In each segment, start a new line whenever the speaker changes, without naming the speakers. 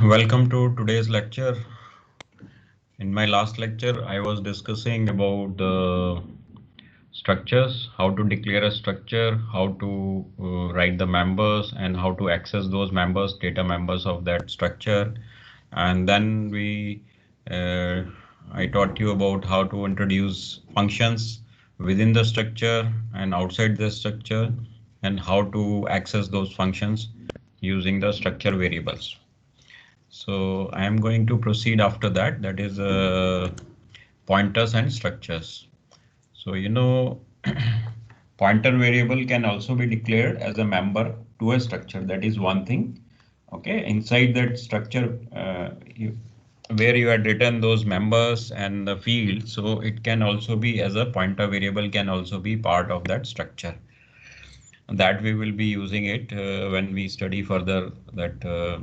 Welcome to today's lecture. In my last lecture, I was discussing about the structures, how to declare a structure, how to write the members, and how to access those members, data members of that structure. And then uh, I taught you about how to introduce functions within the structure and outside the structure, and how to access those functions using the structure variables. So I am going to proceed after that. That is pointers and structures. So pointer variable can also be declared as a member to a structure. That is one thing. Okay, inside that structure, where you had written those members and the field, so it can also be as a pointer variable can also be part of that structure. That we will be using it when we study further that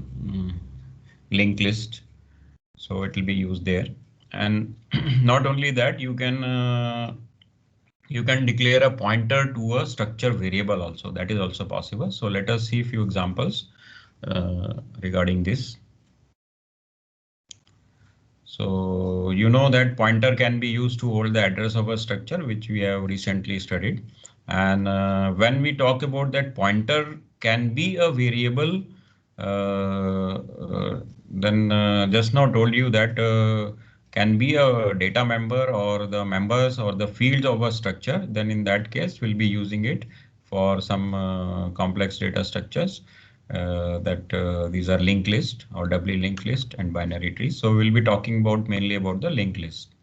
linked list. So it will be used there. And not only that, you can declare a pointer to a structure variable also. That is also possible. So let us see a few examples regarding this. So you know that pointer can be used to hold the address of a structure, which we have recently studied. And when we talk about that pointer can be a variable, then just now told you that can be a data member or the members or the fields of a structure, then in that case we'll be using it for some complex data structures. That these are linked list or doubly linked list and binary trees. So we'll be talking about mainly about the linked list.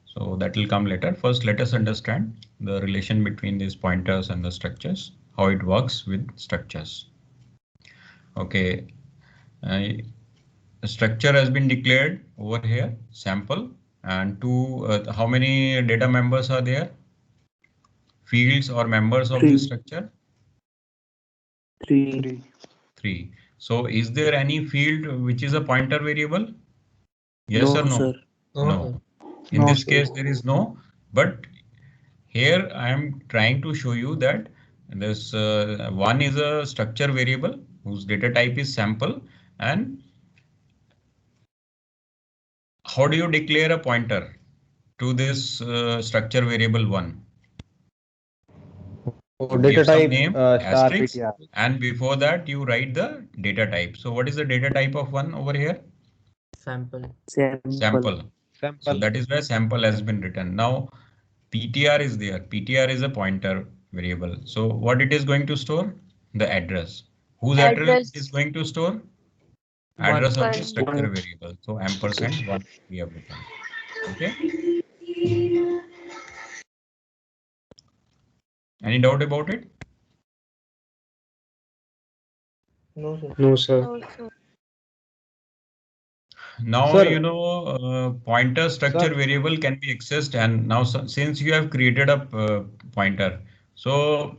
So that will come later. First, let us understand the relation between these pointers and the structures, how it works with structures. Okay, a structure has been declared over here, sample, and how many data members are there? Fields or members of this
Three.
structure?
Three.
Three. So is there any field which is a pointer variable? Yes or
No,
no?
sir.
No. In
No,
this
sir.
case, there is no, but here I am trying to show you that this one is a structure variable whose data type is sample. And how do you declare a pointer to this structure variable one?
Oh,
You
data
give some
type
name,
star
asterisk,
PTR.
and before that you write the data type. So what is the data type of one over here?
Sample.
Sample.
Sample. So
Sample.
that is where sample has been written. Now PTR is there. PTR is a pointer variable. So what it is going to store? The address. Whose address it is
Address
going to store?
One.
Address of the
one.
structure
One.
variable. So ampersand one we have written. Okay. Any doubt about it?
No, sir. No, sir.
No, sir.
Now
Sir,
pointer structure
sir,
variable can be accessed, and now since you have created a pointer, so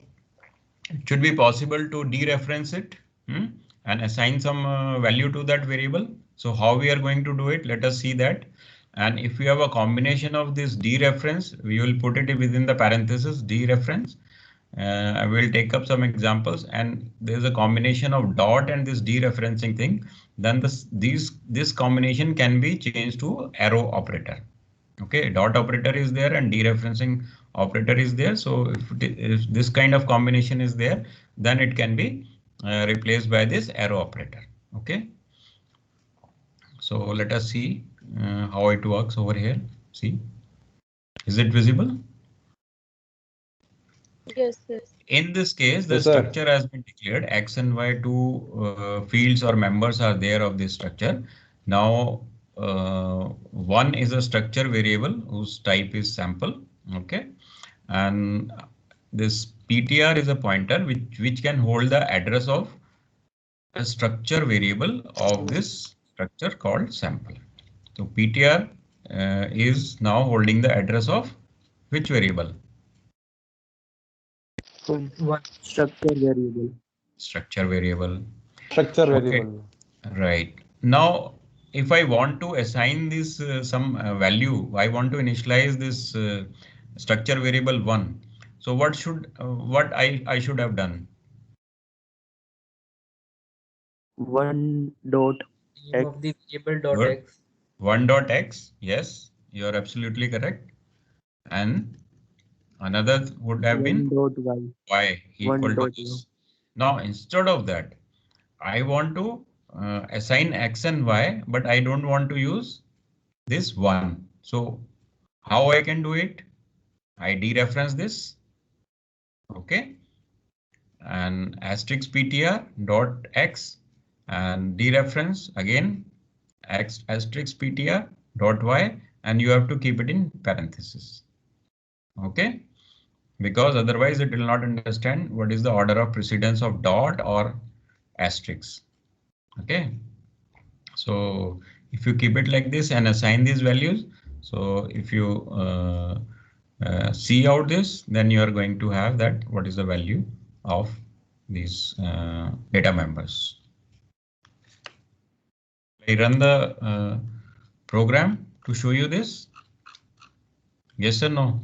it should be possible to dereference it, and assign some value to that variable. So how we are going to do it? Let us see that. And if we have a combination of this dereference, we will put it within the parenthesis dereference. I will take up some examples, and there's a combination of dot and this dereferencing thing. Then this combination can be changed to arrow operator. Okay, dot operator is there and dereferencing operator is there. So if this kind of combination is there, then it can be replaced by this arrow operator. Okay, so let us see how it works over here. See, is it visible?
Yes, yes.
In this case, the
yes, sir.
structure has been declared. X and Y, two fields or members are there of this structure. Now, one is a structure variable whose type is sample. Okay, and this PTR is a pointer which can hold the address of a structure variable of this structure called sample. So PTR is now holding the address of which variable?
One. Structure variable.
Structure variable.
Structure
Okay,
variable.
right. Now, if I want to assign this some value, I want to initialize this structure variable one. So what I should have done?
One dot
Name of the variable dot
Good.
x.
1 dot x. Yes, you are absolutely correct. And another would have been
1 dot y.
y
1
equal to
dot y.
this. Now, instead of that, I want to assign x and y, but I don't want to use this 1. So how I can do it? I dereference this. Okay. And asterisk ptr dot x and dereference again x asterisk ptr dot y, and you have to keep it in parentheses. Okay. Because otherwise it will not understand what is the order of precedence of dot or asterisk. Okay. So if you keep it like this and assign these values, so if you see out this, then you are going to have that what is the value of these data members. I run the program to show you this. Yes or no?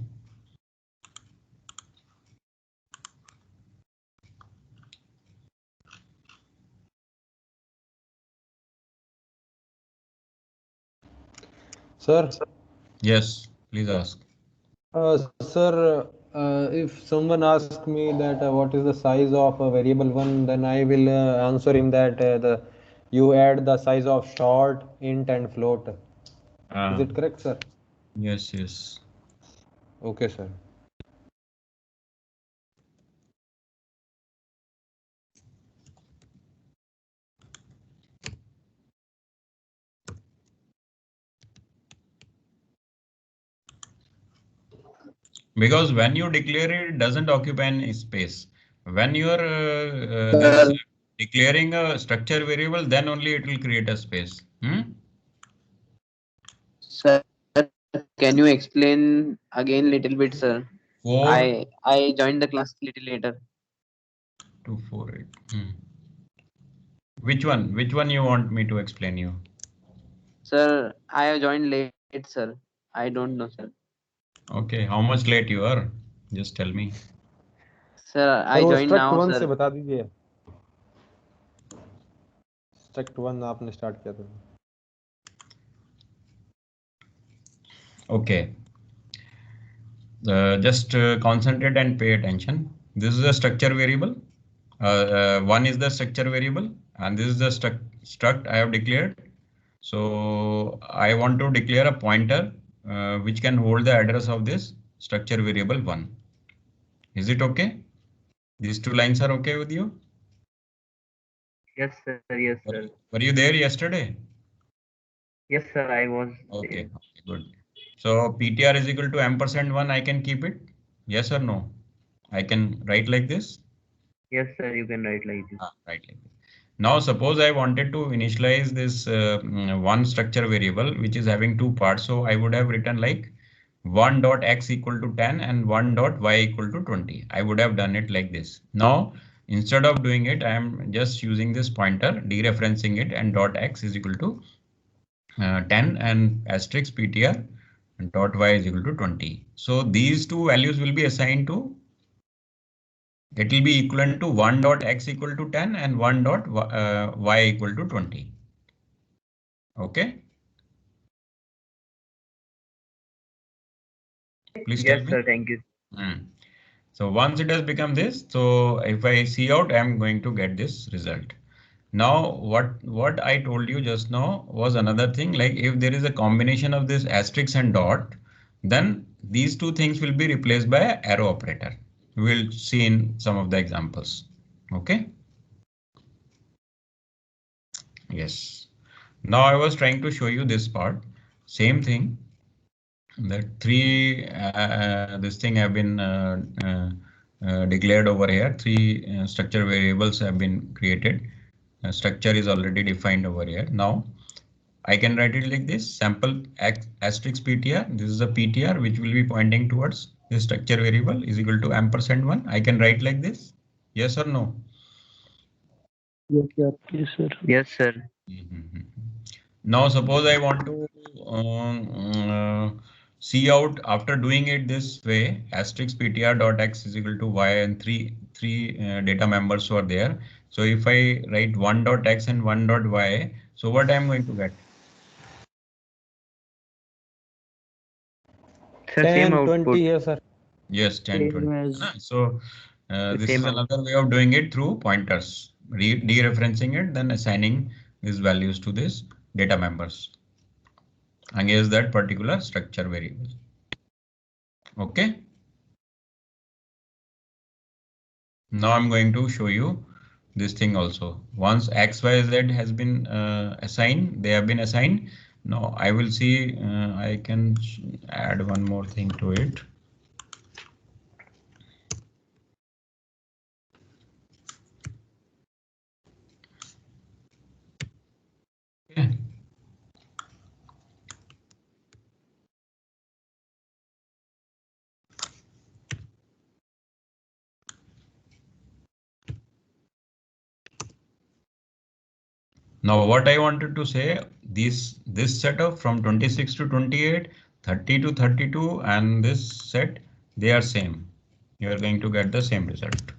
Sir,
Yes, please ask.
sir, if someone asks me that what is the size of a variable one, then I will answer him that you add the size of short, int, and float. Is it correct, sir?
Yes, yes.
Okay, sir.
Because when you declare it, it doesn't occupy any space. When you are this declaring a structure variable, then only it will create a space.
Sir, can you explain again little bit, sir?
4
I joined the class little later.
248. Which one? Which one you want me to explain you?
Sir, I have joined late, sir. I don't know, sir.
Okay, how much late you are? Just tell me.
Sir, I joined now,
struct 1
sir.
से बता दीजिए. Struct 1 आपने start किया था.
Okay. Just concentrate and pay attention. This is a structure variable. One is the structure variable, and this is the struct I have declared. So I want to declare a pointer which can hold the address of this structure variable 1. Is it okay? These two lines are okay with you?
Yes, sir. Yes, sir.
Were you there yesterday?
Yes, sir. I was.
Okay, okay, good. So PTR is equal to %1. I can keep it. Yes or no? I can write like this.
Yes, sir. You can write like this.
Right like this. Now suppose I wanted to initialize this one structure variable which is having two parts. So I would have written like 1 dot x equal to 10 and 1 dot y equal to 20. I would have done it like this. Now instead of doing it, I am just using this pointer, dereferencing it, and dot x is equal to 10 and asterisk ptr and dot y is equal to 20. So these two values will be assigned to, it will be equivalent to 1 dot x equal to 10 and 1 dot y equal to 20. Okay. Please tell
Yes,
me.
sir. Thank you.
So once it has become this, so if I see out, I am going to get this result. Now, what I told you just now was another thing, like if there is a combination of this asterisk and dot, then these two things will be replaced by an arrow operator. We will see in some of the examples. Okay. Yes. Now I was trying to show you this part. Same thing. That three this thing have been declared over here. Three structure variables have been created. Structure is already defined over here. Now I can write it like this: sample asterisk ptr. This is a ptr which will be pointing towards the structure variable is equal to %1. I can write like this. Yes or no?
Yes, sir. Yes, sir.
Yes, sir.
Now suppose I want to see out after doing it this way, asterisk ptr dot x is equal to y, and three data members were there. So if I write 1 dot x and 1 dot y, So what I'm going to get?
Sir, same
10,
output.
20 here, sir.
Yes, 10, 20.
Same as
Na? So this
same
is another way of doing it through pointers, dereferencing it, then assigning these values to this data members against that particular structure variable. Okay. Now I'm going to show you this thing also. Once X, Y, Z has been assigned, they have been assigned. Now I will see, I can add one more thing to it. Okay. Now what I wanted to say, this setup from 26 to 28, 30 to 32, and this set, they are same. You are going to get the same result.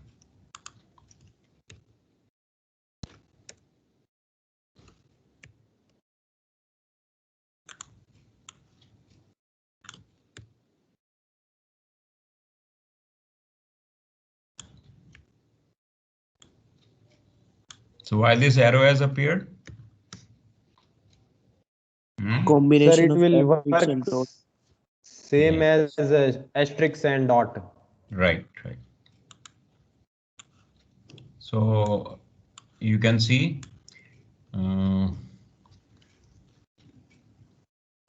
So why this arrow has appeared?
Sir,
Combination
it
of
will
asterisk and
work
dot.
same
Yes.
as asterisk and dot.
Right, right. So you can see,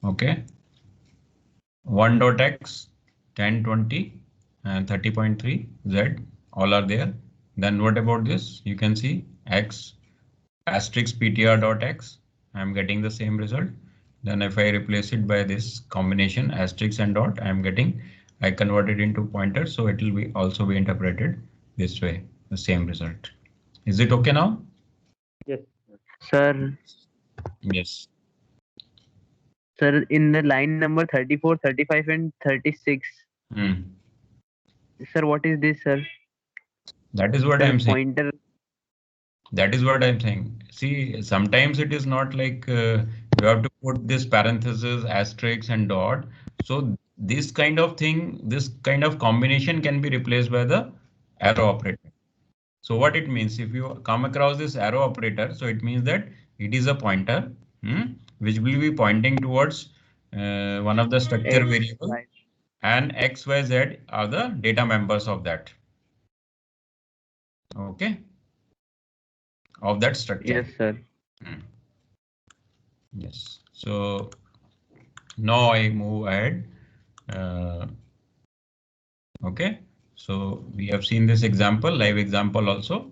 okay, 1.x, 10, 20, and 30.3 Z, all are there. Then what about this? You can see x asterisk ptr.x. I'm getting the same result. Then if I replace it by this combination asterisk and dot, I convert it into pointer, so it will be also be interpreted this way, the same result. Is it okay now?
Yes, sir.
Yes.
Sir, in the line number 34, 35, and 36. Sir, what is this, sir?
That is what
Sir,
I'm saying.
pointer.
That is what I'm saying. See, sometimes it is not like you have to put this parenthesis, asterisk, and dot. So this kind of thing, this kind of combination can be replaced by the arrow operator. So what it means, if you come across this arrow operator, so it means that it is a pointer, which will be pointing towards one of the structure
X,
variable,
Y.
and X, Y, Z are the data members of that. Okay. Of that structure.
Yes, sir.
Yes. So now I move ahead. Okay. So we have seen this example, live example also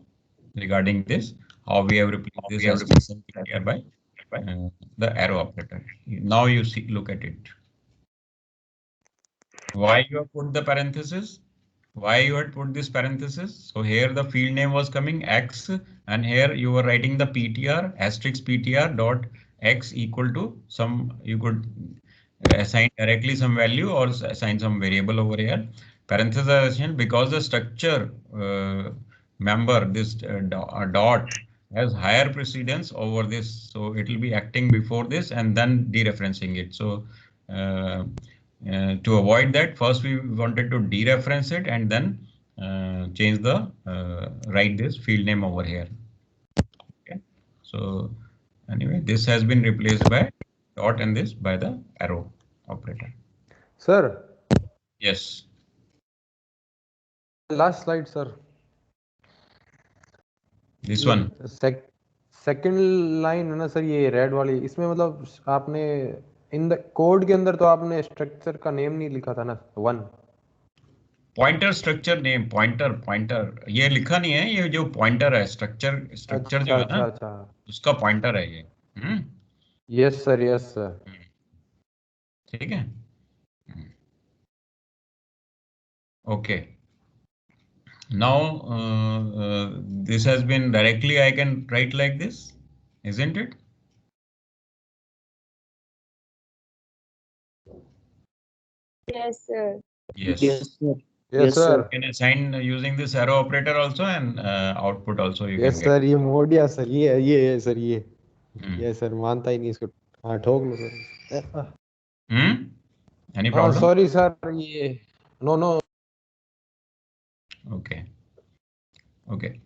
regarding this, how we have replaced this asterisk here by the arrow operator. Now you see, look at it. Why you have put the parenthesis? Why you had put this parenthesis? So here the field name was coming X, and here you were writing the PTR asterisk PTR dot X equal to some, you could assign directly some value or assign some variable over here. Parenthesis are essential because the structure member, this dot has higher precedence over this. So it will be acting before this and then dereferencing it. So to avoid that, first we wanted to dereference it and then change the write this field name over here. Okay. So anyway, this has been replaced by dot and this by the arrow operator.
Sir.
Yes.
Last slide, sir.
This one.
Second line है ना sir, ये red वाली, इसमें मतलब आपने in the code के अंदर तो आपने स्ट्रक्चर का नेम नहीं लिखा था ना, one
pointer structure name, pointer ये लिखा नहीं है, ये जो पॉइंटर है स्ट्रक्चर जो है ना, उसका पॉइंटर है ये।
Yes sir.
ठीक है, okay. Now this has been directly, I can write like this, isn't it?
Yes, sir.
Yes.
Yes, sir.
Yes, sir.
You can assign using this arrow operator also, and output also you
yes,
can get.
Yes, sir. ये mode या sir, ये sir ये Yes sir, मानता ही नहीं इसको. हाँ ठोक लो sir.
Any
हाँ
problem?
sorry sir, ये no.
Okay. Okay.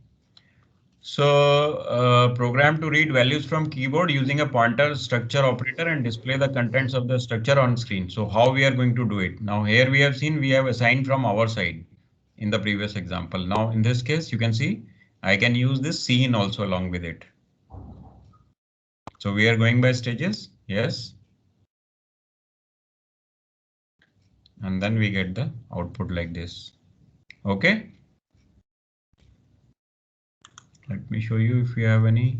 So program to read values from keyboard using a pointer structure operator and display the contents of the structure on screen. So how we are going to do it? Now here we have seen we have assigned from our side in the previous example. Now in this case you can see I can use this scene also along with it. So we are going by stages. Yes. And then we get the output like this. Okay. Let me show you if you have any.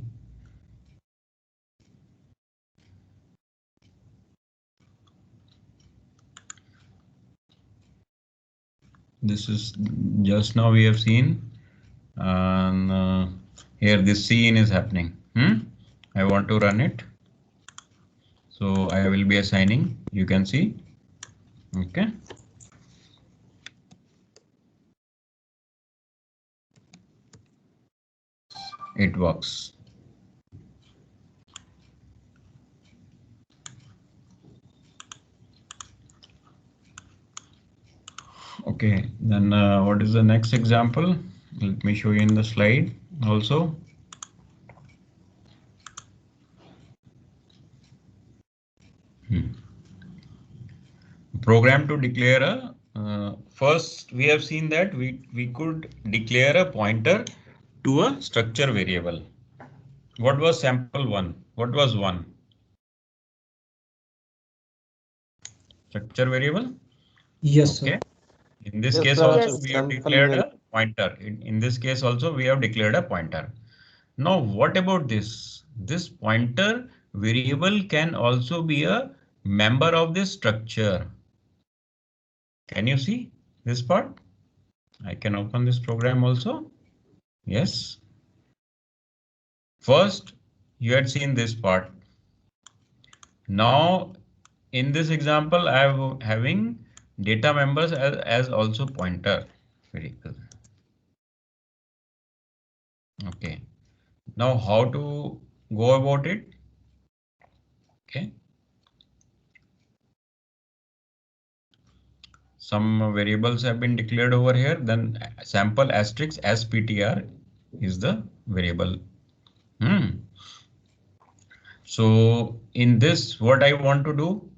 This is just now we have seen, and here this scene is happening. I want to run it. So I will be assigning, you can see. Okay. It works. Okay, then what is the next example? Let me show you in the slide also. Program to declare a, first we have seen that we could declare a pointer to a structure variable. What was sample one? What was one? Structure variable?
Yes,
okay.
sir.
In this
Yes,
case
sir.
also
Yes.
we have
Sample
declared
will-
a pointer. In this case also we have declared a pointer. Now what about this? This pointer variable can also be a member of this structure. Can you see this part? I can open this program also. Yes. First, you had seen this part. Now, in this example, I am having data members as also pointer variable. Okay. Now, how to go about it? Okay. Some variables have been declared over here. Then sample asterisk as PTR is the variable. So in this, what I want to do?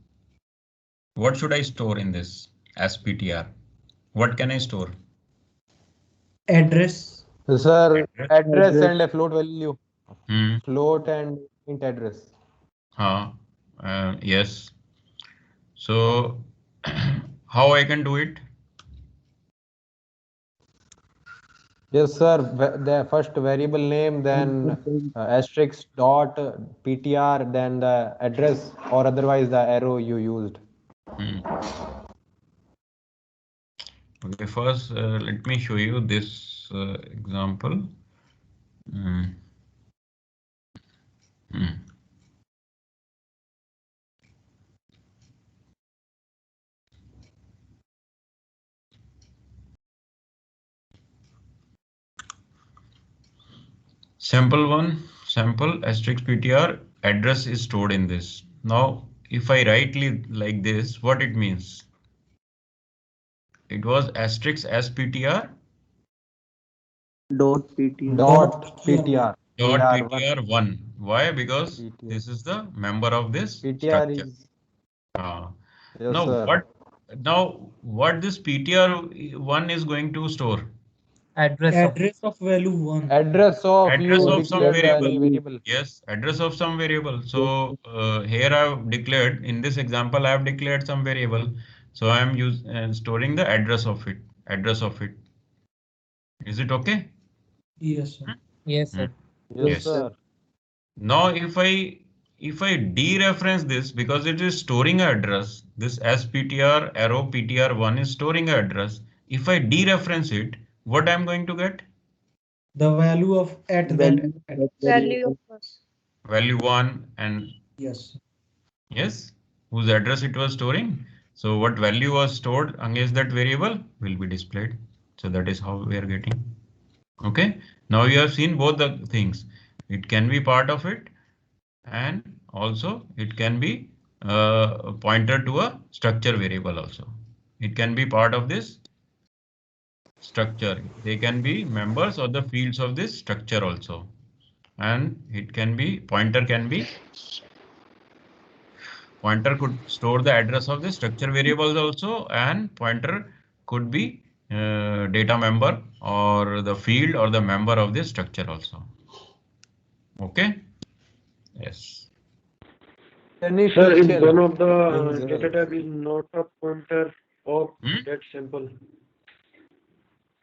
What should I store in this as PTR? What can I store?
Address.
Sir, address and a float value. Float and int address.
Yes. So how I can do it?
Yes, sir. The first variable name, then asterisk dot PTR, then the address or otherwise the arrow you used.
Okay, first let me show you this example. Sample one, sample asterisk PTR address is stored in this. Now, if I write like this, what it means? It was asterisk as PTR.
Dot PTR.
Dot PTR.
Dot PTR1. Why? Because
PTR.
this is the member of this
PTR
structure.
is. Yes,
Now
sir.
what this PTR1 is going to store?
Address of value 1.
Address of
Address
you
of some
declared the
variable.
variable.
Yes, address of some variable. So here I have declared, in this example I have declared some variable. So I am storing the address of it. Address of it. Is it okay?
Yes, sir.
Yes, sir.
Yes, sir.
Now if I dereference this, because it is storing an address, this SPTR arrow PTR1 is storing an address. If I dereference it, what I'm going to get?
The value of at that.
Value of first.
Value 1 and
Yes.
yes, whose address it was storing. So what value was stored against that variable will be displayed. So that is how we are getting. Okay. Now you have seen both the things. It can be part of it and also it can be pointer to a structure variable also. It can be part of this structure. They can be members of the fields of this structure also. And it can be pointer could store the address of the structure variables also, and pointer could be data member or the field or the member of this structure also. Okay. Yes.
Sir, if one of the data type is not a pointer of that sample.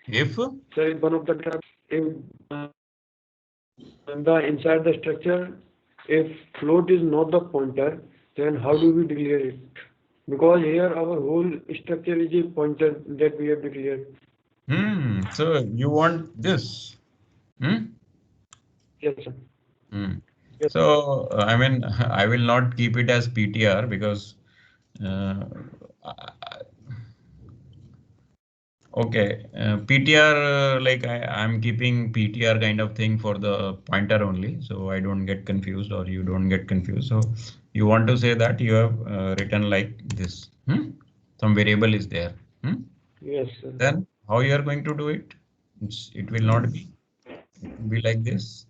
If
Sir, if one of the data, if the inside the structure, if float is not the pointer, then how do we declare it? Because here our whole structure is a pointer that we have declared.
So you want this?
Yes, sir.
Yes. So I mean, I will not keep it as PTR because okay, PTR like I'm keeping PTR kind of thing for the pointer only, so I don't get confused or you don't get confused. So you want to say that you have written like this. Some variable is there.
Yes, sir.
Then how you are going to do it? It will not be. It will be like this.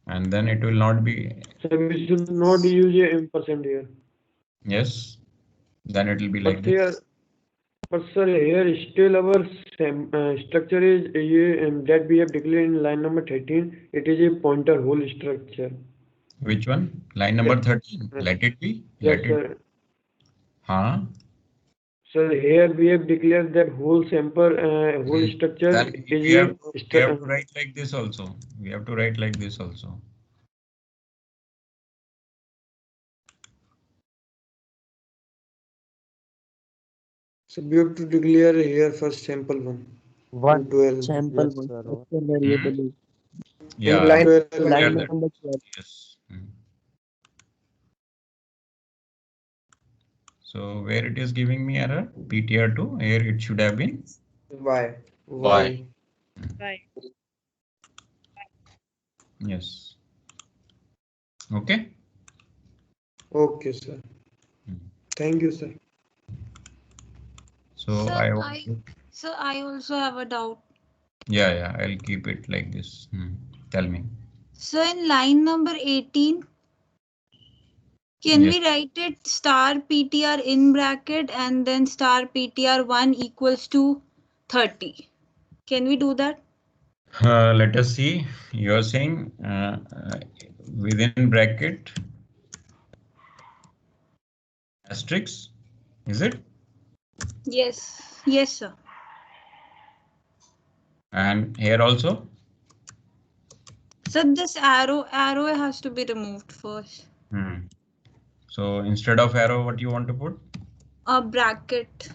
And then it will not be.
So we should not use a ampersand here.
Yes. Then it will be like this.
Here, but sir, here still our structure is that we have declared in line number 13. It is a pointer whole structure.
Which one? Line number 13. Let it be.
Yes,
Let
sir.
it.
So here we have declared that whole sample, whole structure
Then
is
we have to write like this also. We have to write like this also.
So we have to declare here first sample one.
What
12.
sample
Yes,
one?
sir.
Structure variable is
Yeah.
Line 12.
line
that.
number 12.
Yes. So where it is giving me error? PTR2. Here it should have been
Y.
Y.
Right.
Yes. Okay.
Okay, sir. Thank you, sir.
So
Sir, I also have a doubt.
Yeah, I'll keep it like this. Tell me.
So in line number 18, can we write it star PTR in bracket and then star PTR1 equals to 30? Can we do that?
Let us see. You're saying within bracket asterisk, is it?
Yes. Yes, sir.
And here also?
So this arrow has to be removed first.
So instead of arrow, what you want to put?
A bracket.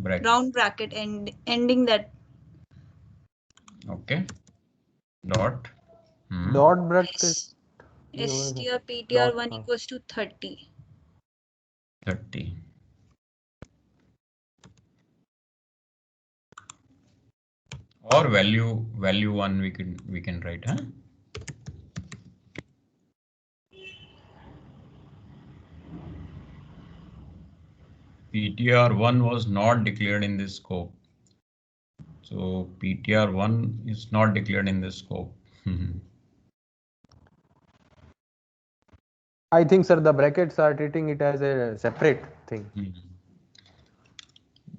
Round bracket ending that.
Okay. Dot.
Dot bracket.
STR PTR1 equals to 30.
30. Or value 1 we can write, huh? PTR1 was not declared in this scope. So PTR1 is not declared in this scope.
I think, sir, the brackets are treating it as a separate thing.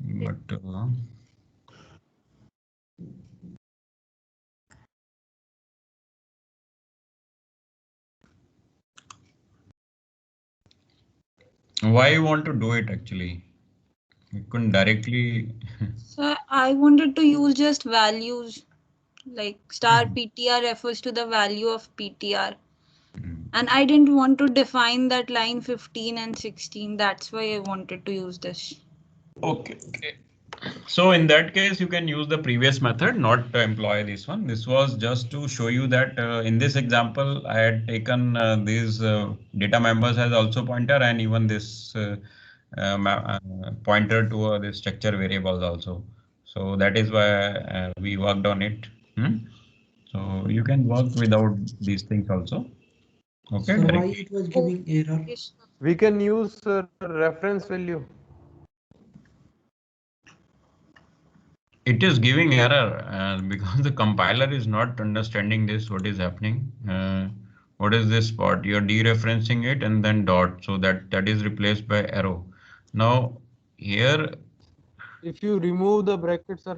But why you want to do it actually? You couldn't directly.
So I wanted to use just values, like star PTR refers to the value of PTR. And I didn't want to define that line 15 and 16. That's why I wanted to use this.
Okay. So in that case, you can use the previous method, not employ this one. This was just to show you that in this example, I had taken these data members as also pointer and even this pointer to the structure variables also. So that is why we worked on it. So you can work without these things also. Okay.
So why
Directly.
it was giving error?
Yes.
We can use reference value.
It is giving error because the compiler is not understanding this, what is happening. What is this part? You're dereferencing it and then dot, so that is replaced by arrow. Now here,
If you remove the bracket, sir.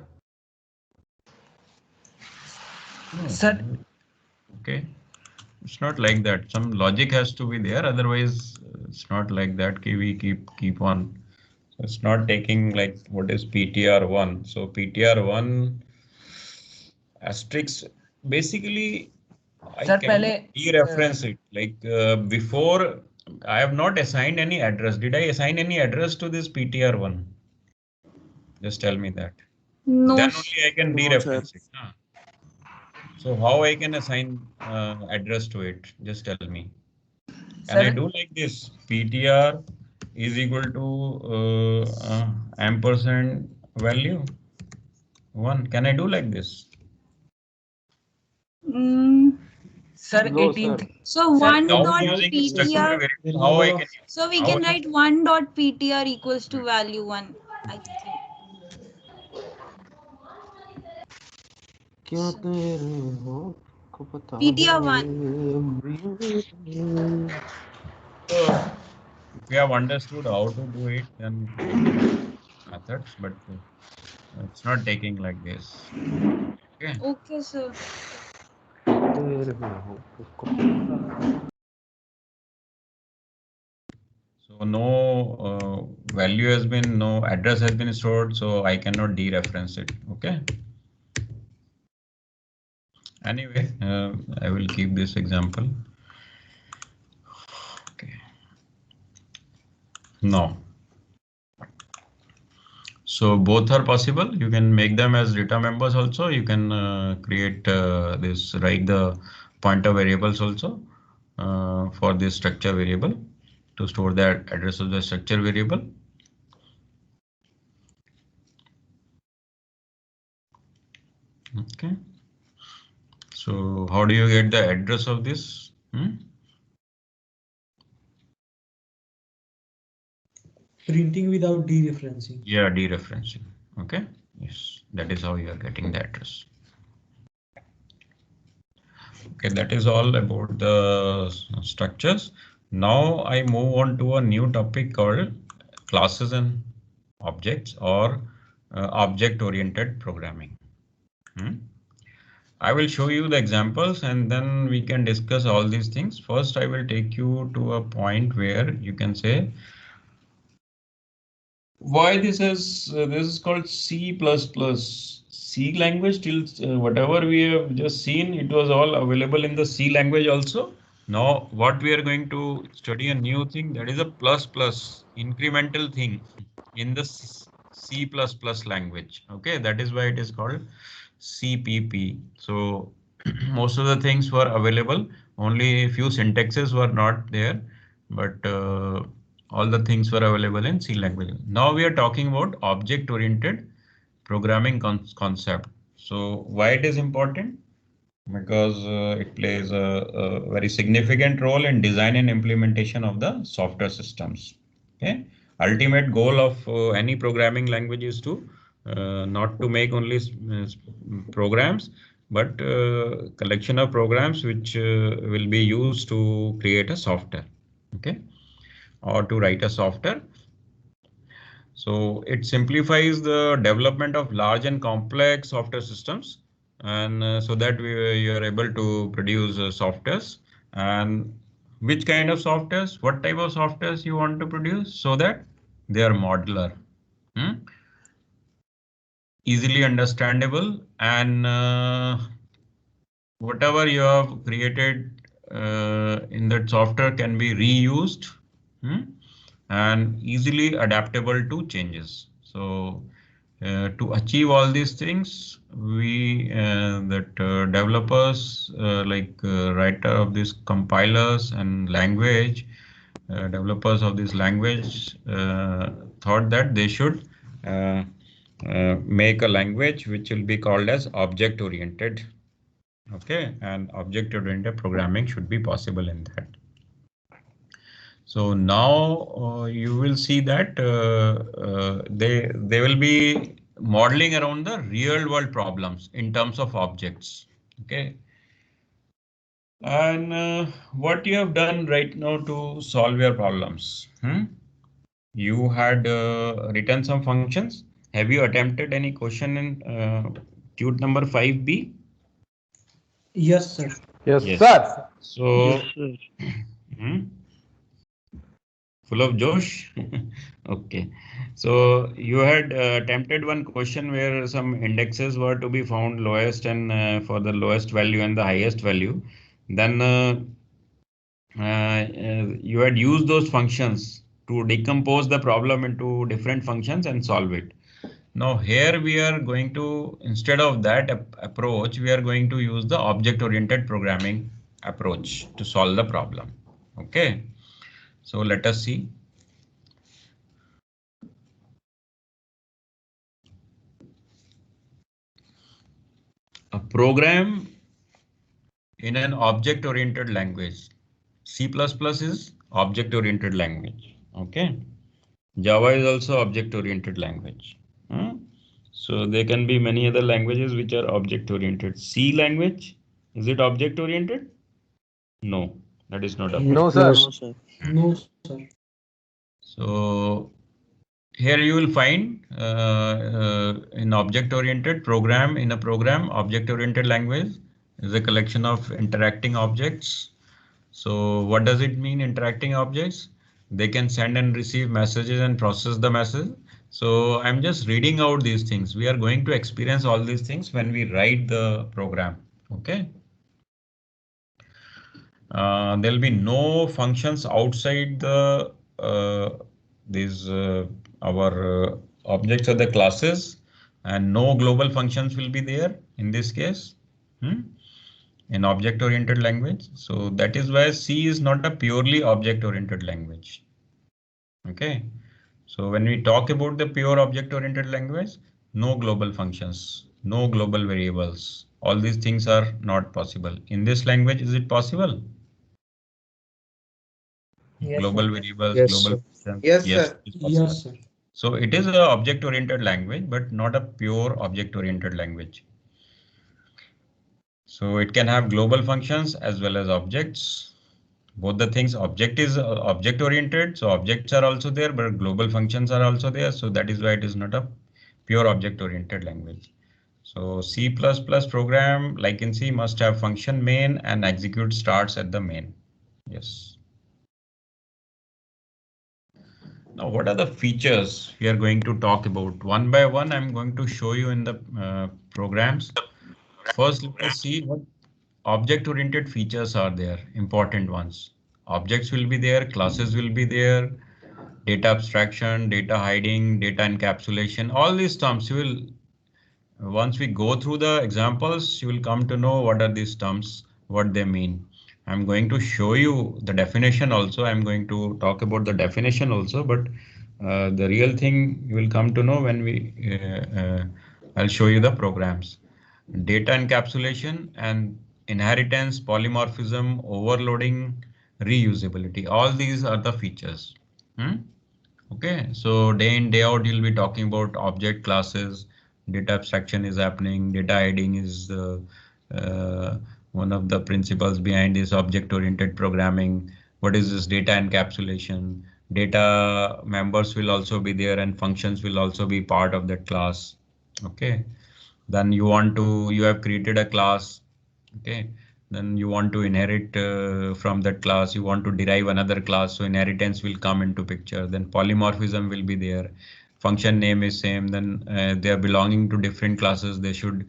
Sir,
okay, it's not like that. Some logic has to be there, otherwise it's not like that. Okay, we keep on. So it's not taking like what is PTR1. So PTR1 asterisk basically I
Sir,
can
पहले
dereference it. Like before, I have not assigned any address. Did I assign any address to this PTR1? Just tell me that.
No.
Then only I can dereference it. Huh? So how I can assign address to it? Just tell me. Can I do like this? PTR is equal to ampersand value 1. Can I do like this?
Mm,
Sir,
No,
18th.
sir.
so
Sir,
one
Now
dot
using structure
PTR.
variable, how I can
So we
how
can
I-
write one dot PTR equals to value 1. I think.
क्या तेरे होठ को पता
PTR1.
है।
if you have understood how to do it, then methods, but it's not taking like this. Okay.
Okay, sir.
So no value has been, no address has been stored, so I cannot dereference it. Okay. Anyway, I will keep this example. Okay. Now, so both are possible. You can make them as data members also. You can create this, write the pointer variables also for this structure variable to store the address of the structure variable. Okay. So how do you get the address of this?
Printing without dereferencing.
Yeah, dereferencing. Okay. Yes, that is how you are getting the address. Okay, that is all about the structures. Now I move on to a new topic called classes and objects, or object-oriented programming. I will show you the examples and then we can discuss all these things. First, I will take you to a point where you can say why this is called C++. C language, till whatever we have just seen, it was all available in the C language also. Now what we are going to study a new thing, that is a plus incremental thing in the C++ language. Okay, that is why it is called CPP. So most of the things were available, only a few syntaxes were not there, but all the things were available in C language. Now we are talking about object-oriented programming concept. So why it is important? Because it plays a very significant role in design and implementation of the software systems. Okay, ultimate goal of any programming language is to not to make only programs, but collection of programs which will be used to create a software. Okay, or to write a software. So it simplifies the development of large and complex software systems, and so that you are able to produce softwares. And which kind of softwares, what type of softwares you want to produce, so that they are modular, easily understandable, and whatever you have created in that software can be reused, and easily adaptable to changes. So to achieve all these things, we developers writer of these compilers and language developers of this language thought that they should make a language which will be called as object oriented Okay, and object-oriented programming should be possible in that. So now you will see that they will be modeling around the real world problems in terms of objects. Okay. And what you have done right now to solve your problems? You had written some functions. Have you attempted any question in Qt number 5B?
Yes, sir.
Yes,
Yes.
sir.
So,
Yes, sir.
Full of Josh. Okay. So you had attempted one question where some indexes were to be found lowest and for the lowest value and the highest value. Then you had used those functions to decompose the problem into different functions and solve it. Now here we are going to, instead of that approach, we are going to use the object-oriented programming approach to solve the problem. Okay. So let us see. A program in an object-oriented language. C++ is object-oriented language. Okay. Java is also object-oriented language. So there can be many other languages which are object-oriented. C language, is it object-oriented? No, that is not object.
No, sir.
No, sir.
No, sir.
So here you will find in object-oriented program, in a program, object-oriented language is a collection of interacting objects. So what does it mean, interacting objects? They can send and receive messages and process the message. So I'm just reading out these things. We are going to experience all these things when we write the program. Okay. There'll be no functions outside the our objects or the classes, and no global functions will be there in this case. In object-oriented language. So that is why C is not a purely object-oriented language. Okay. So when we talk about the pure object-oriented language, no global functions, no global variables. All these things are not possible. In this language, is it possible?
Yes,
Global
sir.
variables,
Yes,
global
sir.
functions.
Yes,
Yes,
sir.
it's possible.
Yes, sir.
So it is an object-oriented language, but not a pure object-oriented language. So it can have global functions as well as objects. Both the things, object is object oriented, so objects are also there, but global functions are also there. So that is why it is not a pure object oriented language. So C++ program, like in C, must have function main and execute starts at the main. Yes. Now, what are the features we are going to talk about? One by one, I'm going to show you in the programs. First, let us see what object-oriented features are there, important ones. Objects will be there, classes will be there, data abstraction, data hiding, data encapsulation, all these terms you will, once we go through the examples, you will come to know what are these terms, what they mean. I'm going to show you the definition also. I'm going to talk about the definition also, but the real thing you will come to know when I'll show you the programs. Data encapsulation and inheritance, polymorphism, overloading, reusability. All these are the features. Okay, so day in, day out, you'll be talking about object classes, data abstraction is happening, data hiding is one of the principles behind this object-oriented programming. What is this data encapsulation? Data members will also be there and functions will also be part of that class. Okay. Then you have created a class. Okay. Then you want to inherit from that class. You want to derive another class. So inheritance will come into picture. Then polymorphism will be there. Function name is same. Then they are belonging to different classes. They should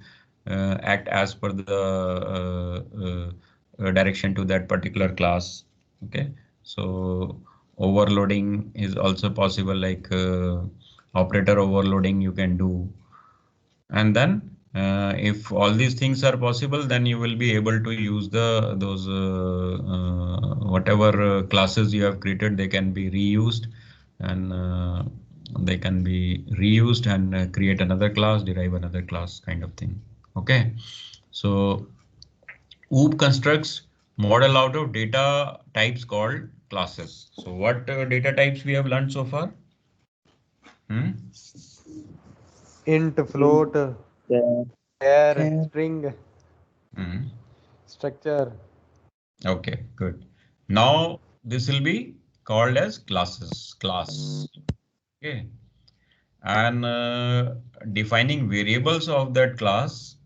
act as per the direction to that particular class. Okay. So overloading is also possible, like operator overloading you can do. And then if all these things are possible, then you will be able to use those whatever classes you have created, they can be reused and create another class, derive another class kind of thing. Okay, so OOP constructs model out of data types called classes. So what data types we have learned so far?
Int, float, char,
Char.
string, structure.
Okay, good. Now this will be called as classes, class. Okay. And defining variables of that class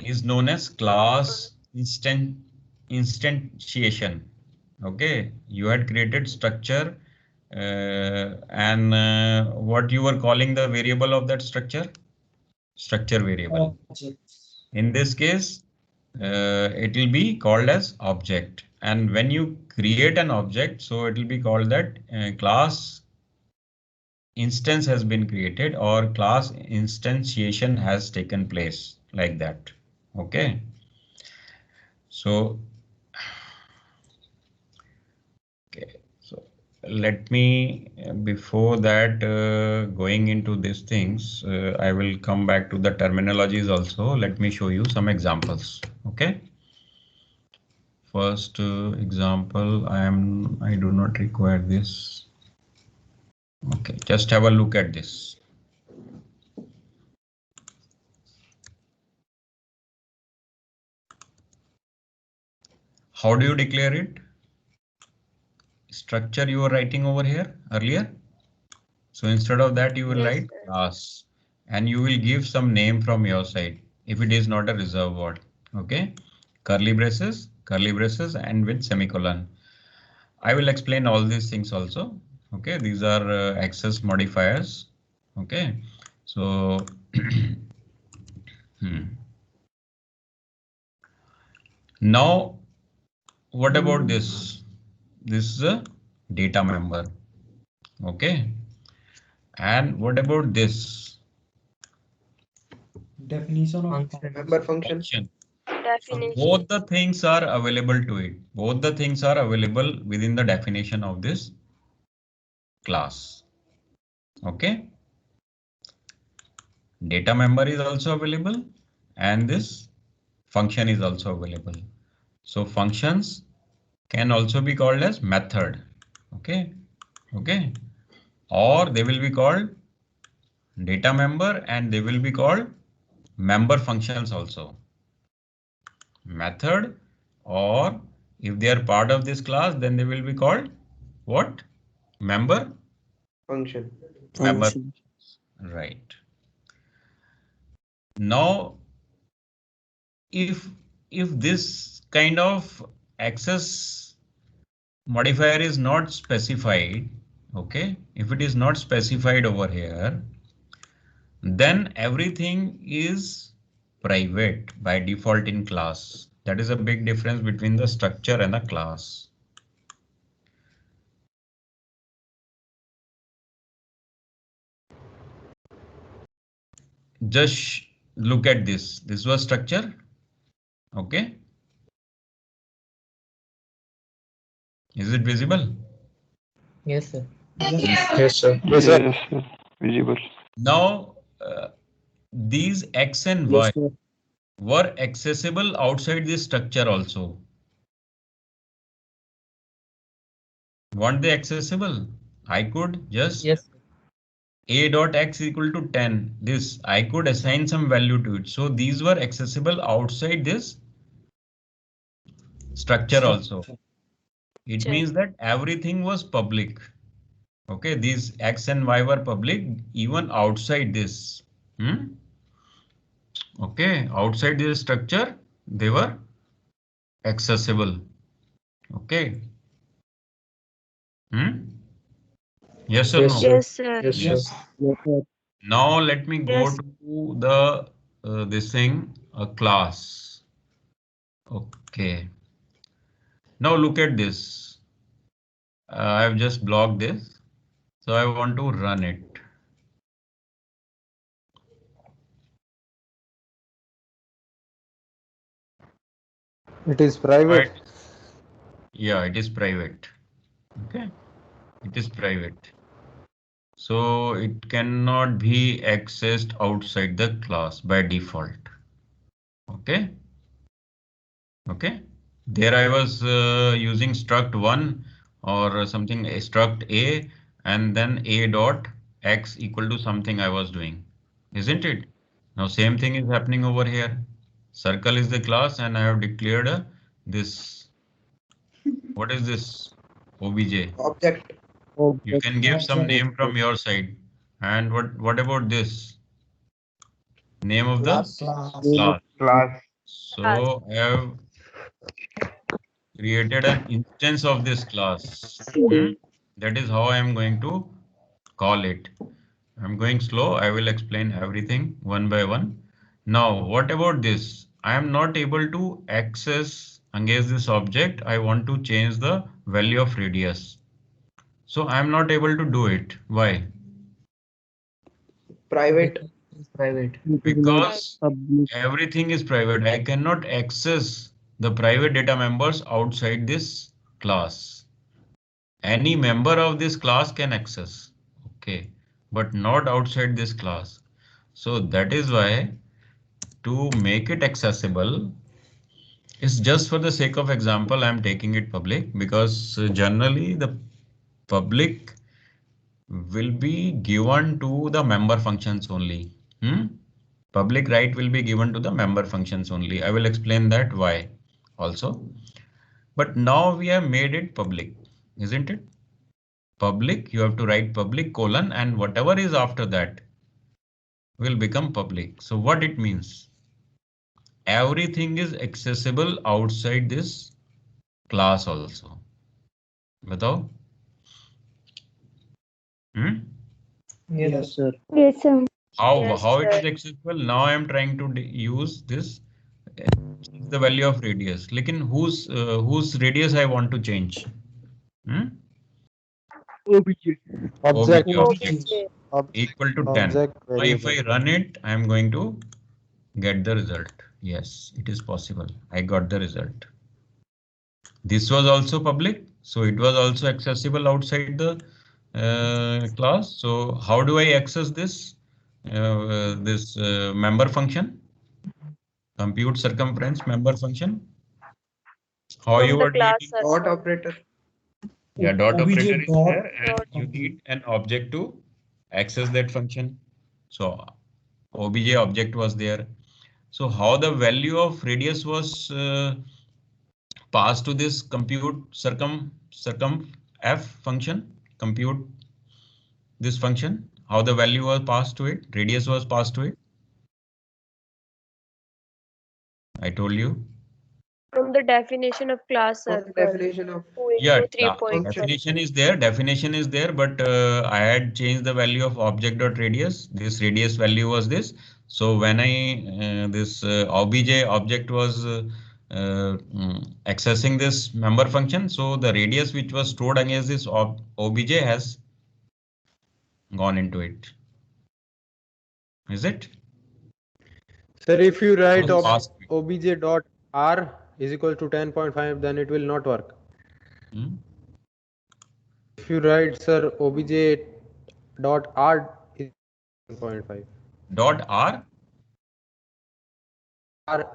is known as class instantiation. Okay, you had created structure and what you were calling the variable of that structure? Structure variable.
Objects.
In this case, it will be called as object. And when you create an object, so it will be called that class instance has been created or class instantiation has taken place, like that. Okay. So, okay. So let me, before that, going into these things, I will come back to the terminologies also. Let me show you some examples. Okay. First example, I do not require this. Okay, just have a look at this. How do you declare it? Structure you were writing over here earlier. So instead of that, you will write class and you will give some name from your side if it is not a reserved word. Okay, curly braces, and with semicolon. I will explain all these things also. Okay, these are access modifiers. Okay, so now what about this? This is a data member. Okay, and what about this?
Definition of
Function.
member function.
Both the things are available to it. Both the things are available within the definition of this class. Okay. Data member is also available and this function is also available. So functions can also be called as method. Okay. Okay. Or they will be called data member and they will be called member functions also. Method, or if they are part of this class, then they will be called what? Member
Function.
member. Right. Now, if this kind of access modifier is not specified, okay, if it is not specified over here, then everything is private by default in class. That is a big difference between the structure and a class. Just look at this. This was structure. Okay. Is it visible?
Yes, sir.
Yes, sir.
Yes, sir.
Visible.
Now, these X and Y were accessible outside this structure also. Weren't they accessible? I could just
Yes.
a dot x equal to 10. This I could assign some value to it. So these were accessible outside this structure also. It means that everything was public. Okay, these X and Y were public even outside this. Okay, outside this structure, they were accessible. Okay. Yes or no?
Yes, sir. Yes, sir.
Now let me go to the this thing, a class. Okay. Now look at this. I have just blocked this, so I want to run it.
It is private.
Right. Yeah, it is private. Okay, it is private. So it cannot be accessed outside the class by default. Okay. Okay. There I was using struct 1 or something, struct A, and then A dot X equal to something I was doing, isn't it? Now same thing is happening over here. Circle is the class and I have declared this. What is this? OBJ.
Object.
You can give some name from your side. And what about this? Name of the class.
Class.
So I have created an instance of this class. That is how I am going to call it. I'm going slow. I will explain everything one by one. Now, what about this? I am not able to access against this object. I want to change the value of radius. So I am not able to do it. Why?
Private.
Private.
Because everything is private. I cannot access the private data members outside this class. Any member of this class can access. Okay, but not outside this class. So that is why to make it accessible, it's just for the sake of example, I'm taking it public because generally the public will be given to the member functions only. Public right will be given to the member functions only. I will explain that why also. But now we have made it public, isn't it? Public, you have to write public colon and whatever is after that will become public. So what it means? Everything is accessible outside this class also. Batao?
Yes, sir.
Yes, sir.
How it is accessible? Now I am trying to use this the value of radius. Lekin whose radius I want to change?
OBJ.
Object.
Equal to 10.
Object
So if I
variable.
run it, I am going to get the result. Yes, it is possible. I got the result. This was also public, so it was also accessible outside the class. So how do I access this member function? Compute circumference member function. How you are doing?
Dot operator.
Yeah, dot operator is there, and you need an object to access that function. So OBJ object was there. So how the value of radius was passed to this compute circumf function, compute this function, how the value was passed to it, radius was passed to it. I told you.
From the definition of class circle.
Definition of.
Yeah,
3.5.
definition is there, but I had changed the value of object dot radius. This radius value was this. So when I this OBJ object was accessing this member function, so the radius which was stored against this OBJ has gone into it. Is it?
Sir, if you write
So ask me.
obj dot r is equal to 10.5, then it will not work. If you write, sir, obj dot r is 10.5.
Dot r?
r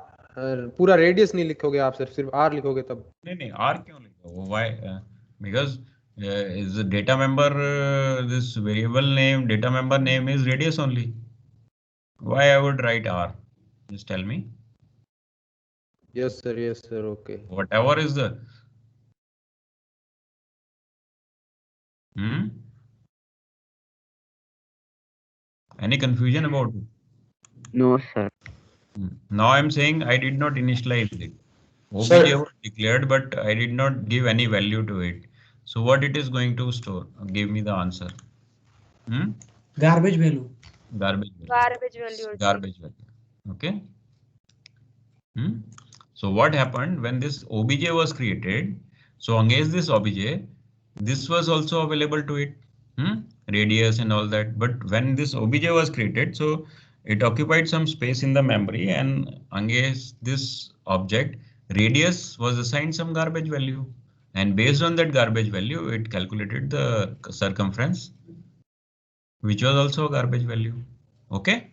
पूरा radius नहीं लिखोगे आप, सिर्फ r लिखोगे तब.
नहीं r क्यों लिखोगे? Why? Because is the data member this variable name, data member name is radius only. Why I would write r? Just tell me.
Yes, sir. Yes, sir. Okay.
Whatever is the. Any confusion about it?
No, sir.
Now I'm saying I did not initialize it. OBJ was declared, but I did not give any value to it. So what it is going to store? Give me the answer.
Garbage value.
Garbage value.
Garbage value.
Garbage value. Okay. So what happened when this OBJ was created? So against this OBJ, this was also available to it, radius and all that. But when this OBJ was created, so it occupied some space in the memory, and against this object, radius was assigned some garbage value. And based on that garbage value, it calculated the circumference, which was also a garbage value. Okay.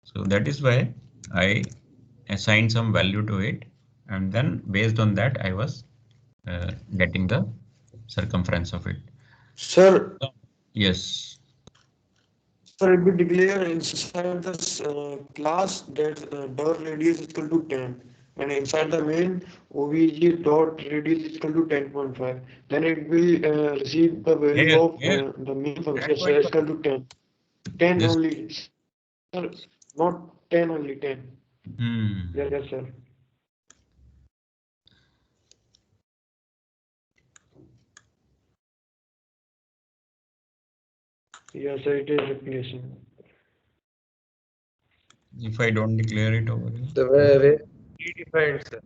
So that is why I assigned some value to it, and then based on that I was getting the circumference of it.
Sir,
Yes.
sir, if we declare inside this class that dot radius is equal to 10, and inside the main obj dot radius is equal to 10.5, then it will receive the value of the main function is equal to 10. 10
This-
only. Sir, not 10 only, 10. Yes, sir. Yes, sir, it is replacing.
If I don't declare it over here.
The way redefined, sir.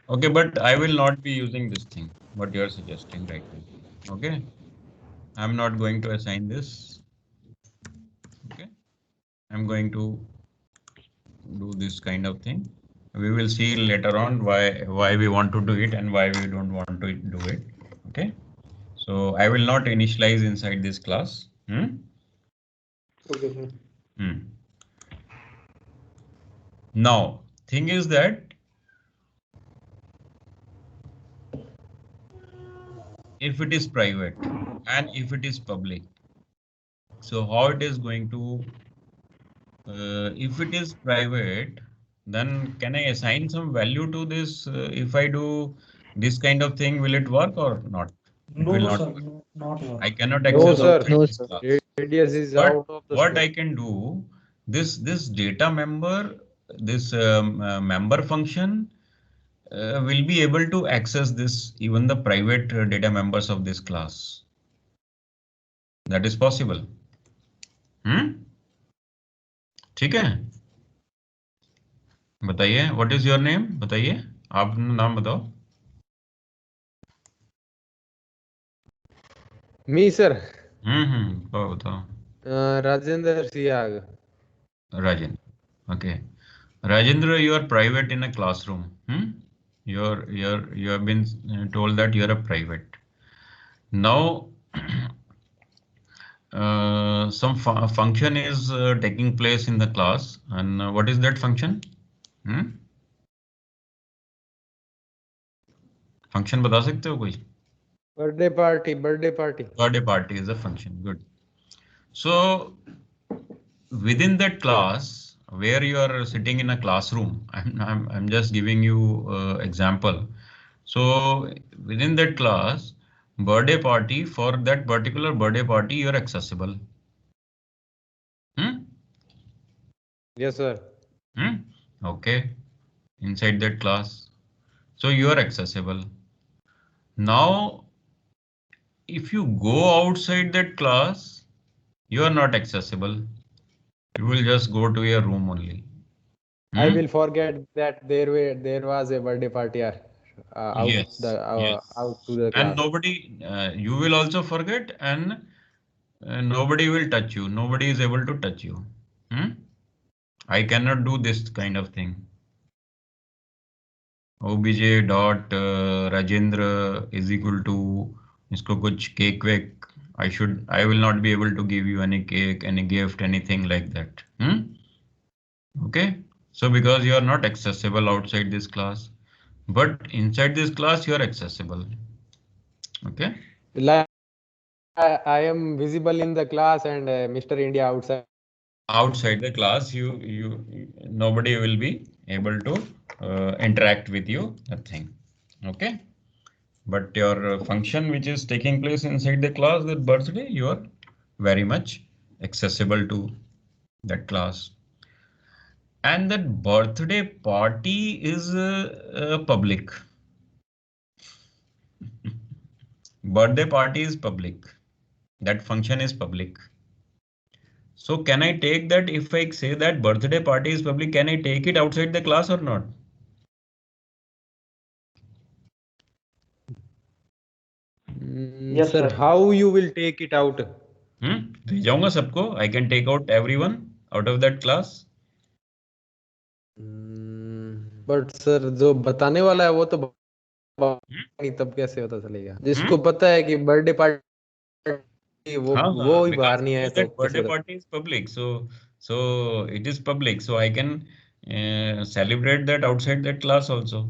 Okay, but I will not be using this thing, what you are suggesting right now. Okay, I'm not going to assign this. Okay, I'm going to do this kind of thing. We will see later on why we want to do it and why we don't want to do it. Okay, so I will not initialize inside this class.
Okay, sir.
Now, thing is that if it is private and if it is public, so how it is going to, if it is private, then can I assign some value to this? If I do this kind of thing, will it work or not? It will not work.
Not work.
I cannot
No,
access
sir.
outside
No,
this
sir.
class.
Radius is
But
out of the
what
scope.
I can do, this data member, this member function will be able to access this, even the private data members of this class. That is possible. ठीक है? बताइए, what is your name? बताइए, आप नाम बताओ.
Me, sir.
बताओ.
Rajendra Siag.
Rajendra. Okay. Rajendra, you are private in a classroom. You have been told that you are a private. Now, some function is taking place in the class, and what is that function? Function बता सकते हो कोई?
Birthday party. Birthday party
is a function. Good. So within that class, where you are sitting in a classroom, I'm just giving you example. So within that class, birthday party, for that particular birthday party, you are accessible.
Yes, sir.
Okay, inside that class, so you are accessible. Now, if you go outside that class, you are not accessible. You will just go to your room only.
I will forget that there was a birthday party out
Yes,
out to the class.
And nobody, you will also forget, and nobody will touch you. Nobody is able to touch you. I cannot do this kind of thing. obj dot Rajendra is equal to इसको कुछ cake wake. I will not be able to give you any cake, any gift, anything like that. Okay, so because you are not accessible outside this class, but inside this class you are accessible. Okay.
Like I am visible in the class and Mr. India outside.
Outside the class, nobody will be able to interact with you. Nothing. Okay. But your function which is taking place inside the class, that birthday, you are very much accessible to that class. And that birthday party is public. Birthday party is public. That function is public. So can I take that, if I say that birthday party is public, can I take it outside the class or not?
Yes, sir. How you will take it out?
भेजाऊंगा सबको. I can take out everyone out of that class.
But sir, जो बताने वाला है वो तो नहीं, तब कैसे पता चलेगा? जिसको पता है कि बर्थडे पार्टी वो ही
because
बाहर नहीं आया तो
that birthday
कैसे
party is public, so it is public, so I can celebrate that outside that class also.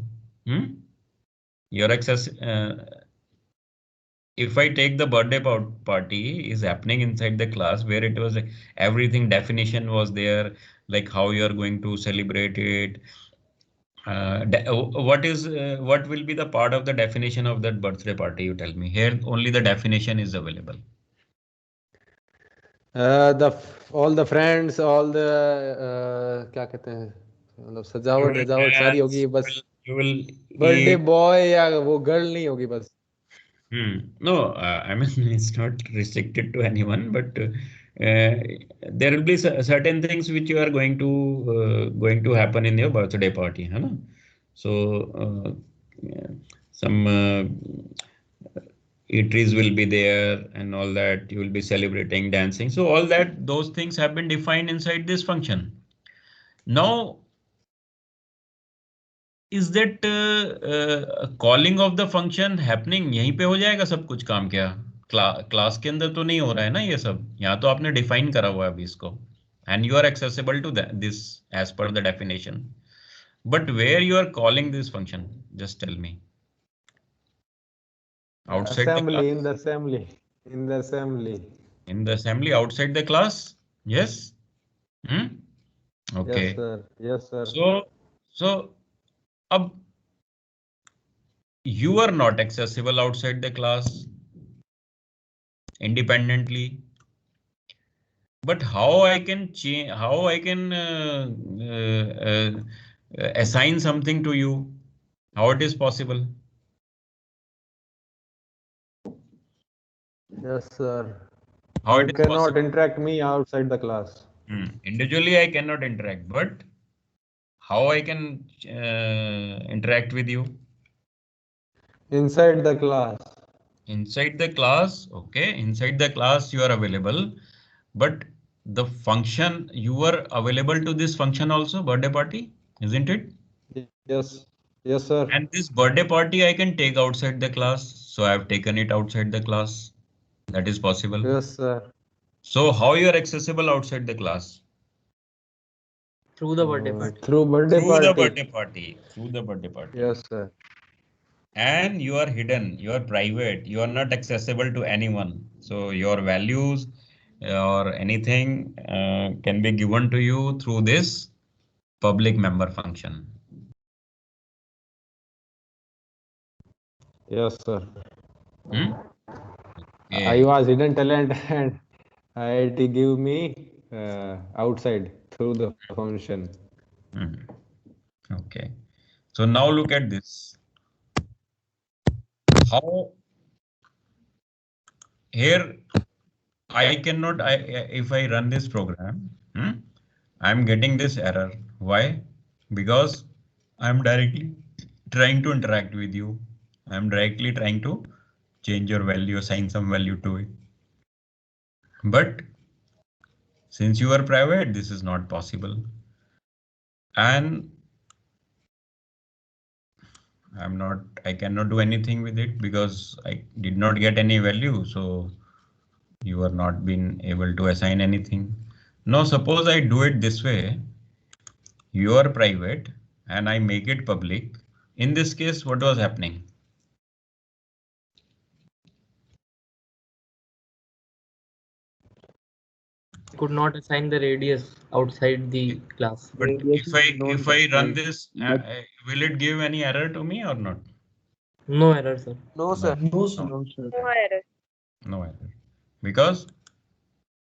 Your access. If I take the birthday party is happening inside the class where it was everything definition was there, like how you are going to celebrate it. What will be the part of the definition of that birthday party? You tell me. Here only the definition is available.
all the friends, all the क्या कहते हैं, मतलब सजावट सजावट सारी होगी, बस
You will
birthday
eat.
Boy या वो गर्ल नहीं होगी बस.
No, I mean it's not restricted to anyone, but there will be certain things which you are going to happen in your birthday party, है ना? So some eateries will be there and all that. You will be celebrating, dancing. So all that, those things have been defined inside this function. Now, is that calling of the function happening यहीं पे हो जाएगा सब कुछ काम क्या? Class के अंदर तो नहीं हो रहा है ना ये सब, यहाँ तो आपने डिफाइन करा हुआ है अभी इसको, and you are accessible to this as per the definition. But where you are calling this function? Just tell me. Outside
assembly,
the class?
in the assembly, in the assembly.
In the assembly, outside the class? Yes. Okay.
Yes sir. Yes sir.
So you are not accessible outside the class independently, but how I can change, how I can assign something to you, how it is possible?
Yes sir.
How
You
it is
cannot
possible?
interact me outside the class.
Individually I cannot interact, but how I can interact with you?
Inside the class.
Inside the class, okay, inside the class you are available, but the function, you are available to this function also, birthday party, isn't it?
Yes. Yes sir.
And this birthday party I can take outside the class, so I have taken it outside the class. That is possible.
Yes sir.
So how you are accessible outside the class?
Through the birthday party.
Through birthday
Through
party.
the birthday party. Through the birthday party.
Yes sir.
And you are hidden, you are private, you are not accessible to anyone. So your values or anything can be given to you through this public member function.
Yes sir.
Okay.
I was hidden talent and IIT give me outside through the function.
Okay. So now look at this. How here I cannot, if I run this program, I'm getting this error. Why? Because I'm directly trying to interact with you. I'm directly trying to change your value, assign some value to it. But since you are private, this is not possible. And I cannot do anything with it because I did not get any value. So you are not been able to assign anything. Now, suppose I do it this way. You are private and I make it public. In this case, what was happening?
Could not assign the radius outside the class.
But if I run this, will it give any error to me or not?
No error, sir.
No sir.
No, sir.
No error.
No error. Because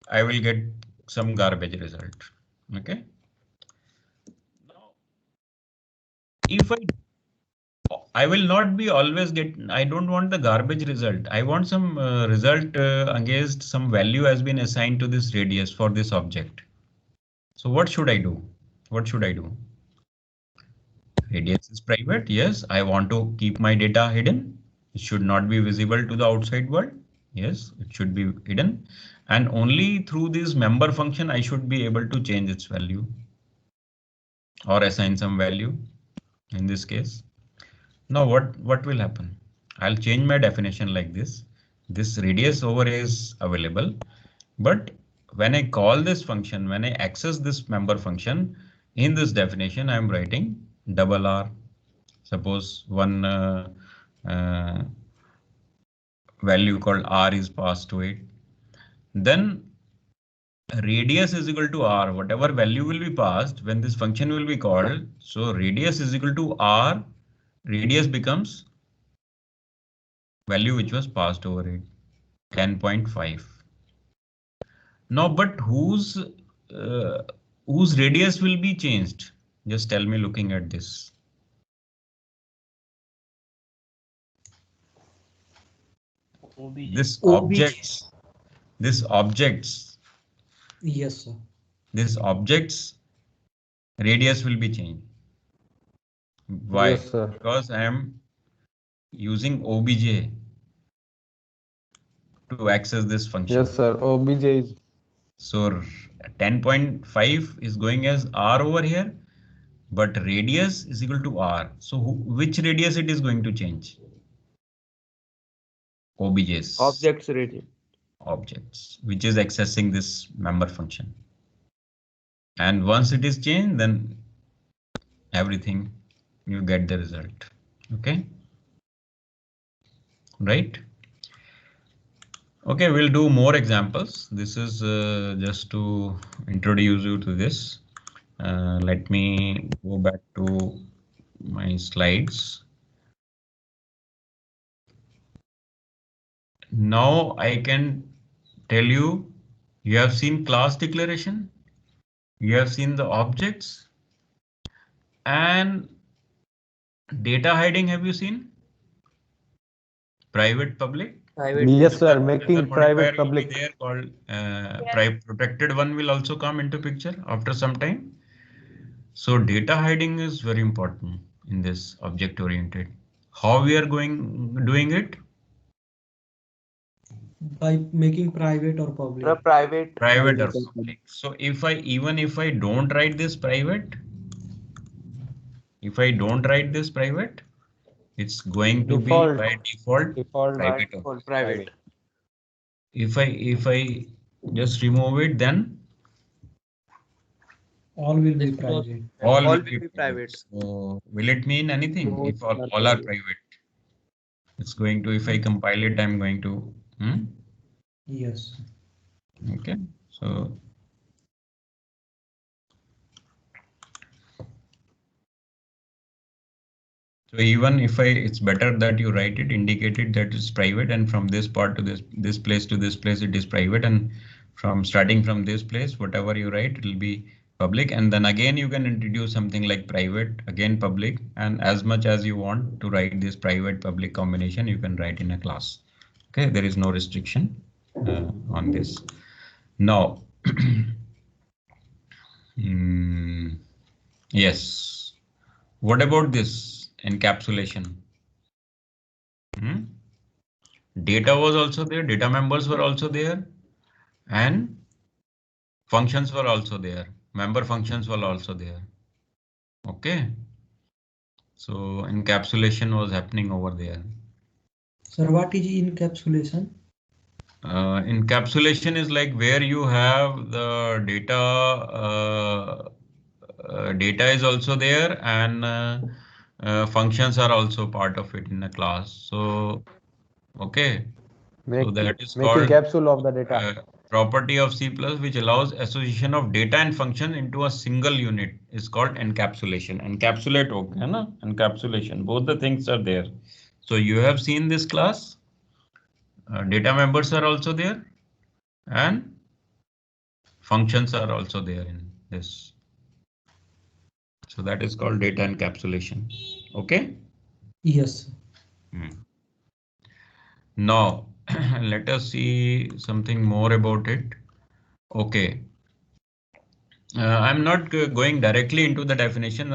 I will get some garbage result. Okay. Now, if I will not be always I don't want the garbage result. I want some result against some value has been assigned to this radius for this object. So what should I do? What should I do? Radius is private. Yes, I want to keep my data hidden. It should not be visible to the outside world. Yes, it should be hidden. And only through this member function, I should be able to change its value or assign some value in this case. Now what will happen? I'll change my definition like this. This radius over is available, but when I call this function, when I access this member function, in this definition, I'm writing double R. Suppose one value called R is passed to it. Then radius is equal to R, whatever value will be passed when this function will be called. So radius is equal to R, radius becomes value which was passed over it, 10.5. Now, but whose radius will be changed? Just tell me looking at this. This objects.
Yes, sir.
This object's radius will be changed. Why?
Yes, sir.
Because I am using OBJ to access this function.
Yes, sir. OBJ is.
So 10.5 is going as R over here, but radius is equal to R. So which radius it is going to change? OBJ's.
Objects radius.
Objects, which is accessing this member function. And once it is changed, then everything you get the result. Okay. Right. Okay, we'll do more examples. This is just to introduce you to this. Let me go back to my slides. Now I can tell you, you have seen class declaration, you have seen the objects, and data hiding. Have you seen? Private, public.
Private.
Yes, sir. Making
The
private
modifier will be
public.
there called protected one will also come into picture after some time. So data hiding is very important in this object oriented. How we are doing it?
By making private or public.
Private.
Private or public. So even if I don't write this private, it's going to
Default.
be by default private.
Private.
If I just remove it, then
All will be private.
all will
be
be
private.
So will it mean anything
No,
if all
not
are
private.
private? It's going to, if I compile it, I'm going to.
Yes.
Okay, so even if it's better that you write it, indicate it that it's private, and from this part to this place to this place it is private, and from starting from this place, whatever you write, it will be public, and then again you can introduce something like private, again public, and as much as you want to write this private public combination, you can write in a class. Okay, there is no restriction on this. Now, yes, what about this encapsulation? Data was also there, data members were also there, and functions were also there. Member functions were also there. Okay. So encapsulation was happening over there.
Sir, what is encapsulation?
Encapsulation is like where you have the data. Data is also there, and functions are also part of it in a class. So, okay. So that is
Making
called
capsule of the data.
Property of C++ which allows association of data and function into a single unit is called encapsulation. Encapsulate, okay, na? Encapsulation. Both the things are there. So you have seen this class. Data members are also there, and functions are also there in this. So that is called data encapsulation. Okay.
Yes.
Now let us see something more about it. Okay. I'm not going directly into the definition.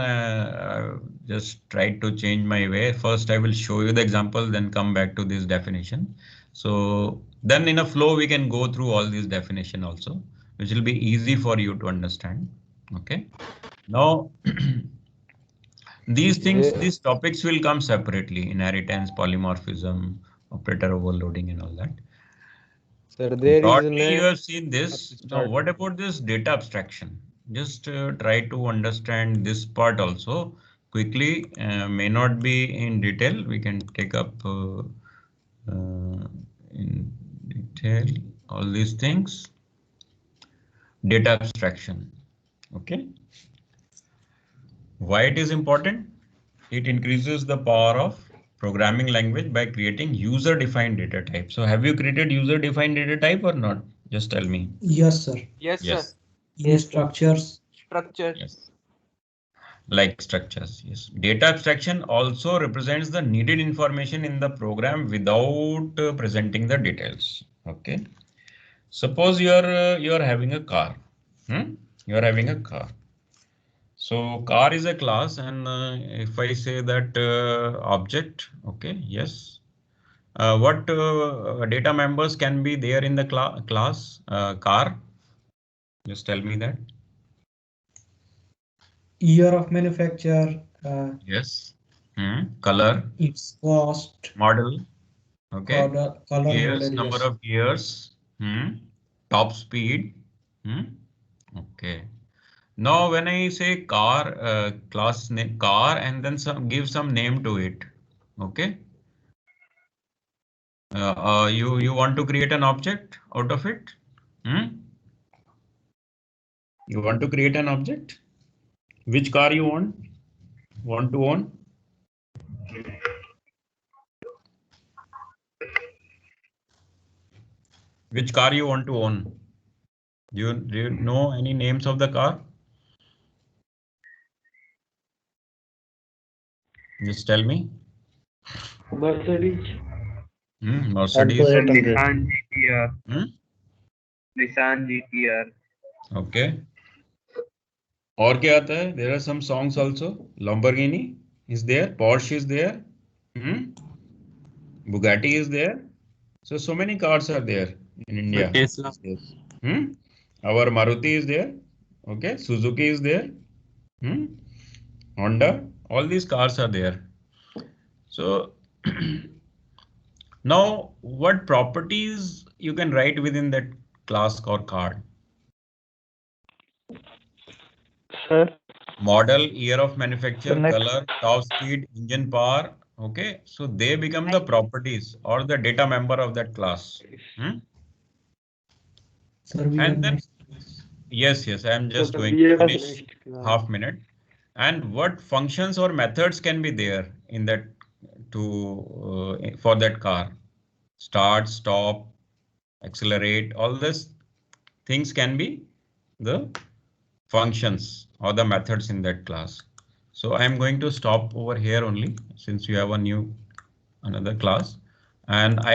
Just try to change my way. First, I will show you the example, then come back to this definition. So then in a flow, we can go through all these definition also, which will be easy for you to understand. Okay. Now, these things, these topics will come separately: inheritance, polymorphism, operator overloading, and all that.
Sir, there is
Broadly, you
name.
have seen this. Now, what about this data abstraction? Just try to understand this part also quickly. May not be in detail. We can take up in detail all these things. Data abstraction. Okay. Why it is important? It increases the power of programming language by creating user-defined data type. So have you created user-defined data type or not? Just tell me.
Yes, sir.
Yes,
Yes.
sir.
In
Yes, sir.
structures.
Structure.
Yes. Like structures. Yes. Data abstraction also represents the needed information in the program without presenting the details. Okay. Suppose you're having a car. You're having a car. So car is a class, and if I say that object, okay, yes. What data members can be there in the class car? Just tell me that.
Year of manufacture.
Yes. Color.
Its cost.
Model. Okay.
Color
Gears,
model.
number
Yes.
of gears. Top speed. Okay. Now, when I say car, class name car, and then give some name to it. Okay. You want to create an object out of it? You want to create an object? Which car you want to own? Which car you want to own? Do you know any names of the car? Just tell me.
Mercedes.
Mercedes.
Nissan GTR. Nissan GTR.
Okay. और क्या आता है? There are some songs also. Lamborghini is there. Porsche is there. Bugatti is there. So many cars are there in India.
Tesla.
Our Maruti is there. Okay. Suzuki is there. Honda. All these cars are there. So now what properties you can write within that class or card?
Sir.
Model, year of manufacture, color, top speed, engine power. Okay, so they become the properties or the data member of that class.
Sir, we
and then yes, I am just going to finish half minute. And what functions or methods can be there in that for that car? Start, stop, accelerate, all these things can be the functions or the methods in that class. So I am going to stop over here only, since you have another class, and I